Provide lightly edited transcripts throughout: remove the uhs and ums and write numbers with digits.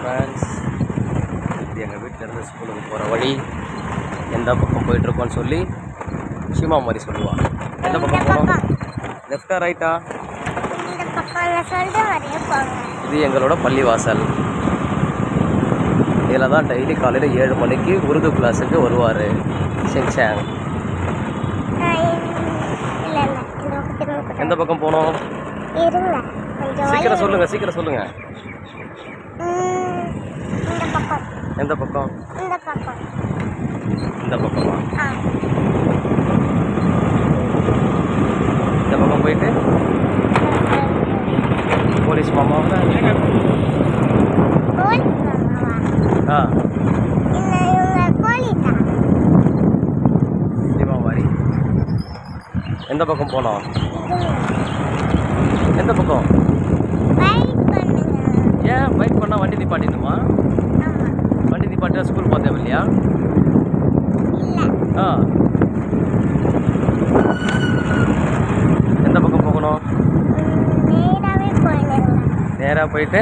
Friends, இது எங்கள் வீட்டிலேருந்து ஸ்கூலுக்கு போகிற வழி. எந்த பக்கம் போயிட்டுருக்கோன்னு சொல்லி ஷிமா மாதிரி சொல்லுவாள். எந்த பக்கம் போகணும்? லெஃப்டா ரைட்டா? இது எங்களோட பள்ளிவாசல். இதில் தான் டெய்லி காலையில் 7 மணிக்கு உருது கிளாஸுக்கு வருவார் ஷின்சாங். எந்த பக்கம் போகணும்? சீக்கிரம் சொல்லுங்கள், சீக்கிரம் சொல்லுங்கள். எந்த பக்கம்? இந்த பக்கமா? இந்த பக்கம் போயிட்டு போலீஸ் மாமாவை மாதிரி. எந்த பக்கம் போனோம்? எந்த பக்கம்? ஏன் வெயிட் பண்ணால் வண்டி நிப்பாட்டிடுமா? வண்டி நிப்பாட்டினா ஸ்கூல் போக தேவையில்லையா? எந்த பக்கம் போகணும்? நேராக போயிட்டு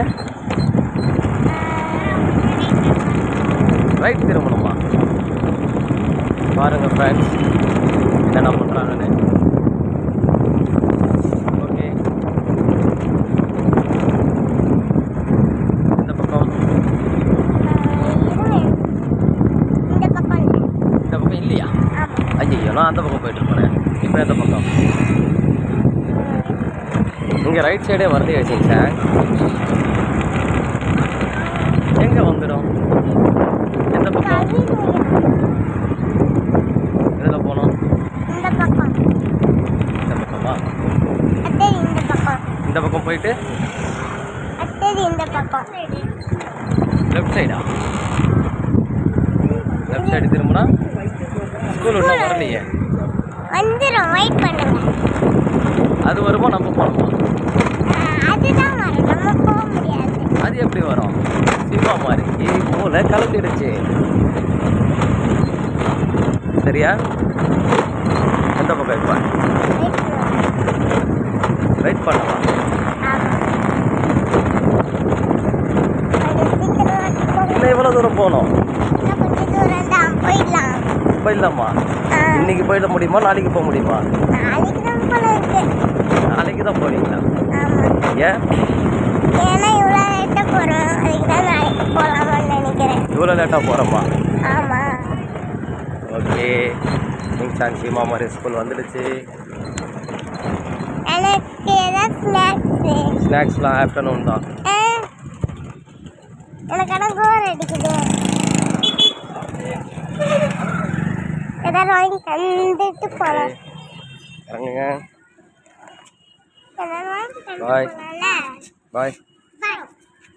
ரைட் திரும்பணுமா? பாருங்க ஃப்ரெண்ட்ஸ் என்ன பண்ணுறாங்கன்னு. ஓகே, இந்த பக்கம் இல்லையா? ஐயோ, நான் அந்த பக்கம் போயிட்டுருப்பேன். இப்போ எந்த பக்கம்? இங்கே ரைட் சைடே வரதே வச்சுங்க சார். எங்கே வந்துடும்? எந்த பக்கம்? எதில் போனோம்? இந்த பக்கமா? இந்த பக்கம் போயிட்டு லெஃப்ட் சைடா? லெஃப்ட் சைடு திரும்பினா ஸ்கூல் ஒன்றும் வரலையே. வந்துடும், வெயிட் பண்ணுங்க. அது வருமா? நம்ம போகணுமா? அதுதான் வரும், நம்ம போக முடியாது. அது எப்படி வரும்? சிவா மாதிரி மூளை கலந்துடுச்சு. சரியா? எந்த பக்கம் இப்போ ரைட் பண்ணலாம்? இல்லை, எவ்வளோ தூரம் போகணும்? போயிடலாமா? இன்னைக்கு போயிட முடியுமா? நாளைக்கு போக முடியுமா? நாளைக்கு தான் போறீங்களா? ஏன் இவ்வளோ லேட்டாக போகிறோமா? ஓகே, ஷின்சாங் சீமா மாதிரி ஸ்கூல் வந்துடுச்சு. ஸ்நாக்ஸ்லாம் ஆஃப்டர்நூன் தான். இறங்குங்க. பாய் பாய்.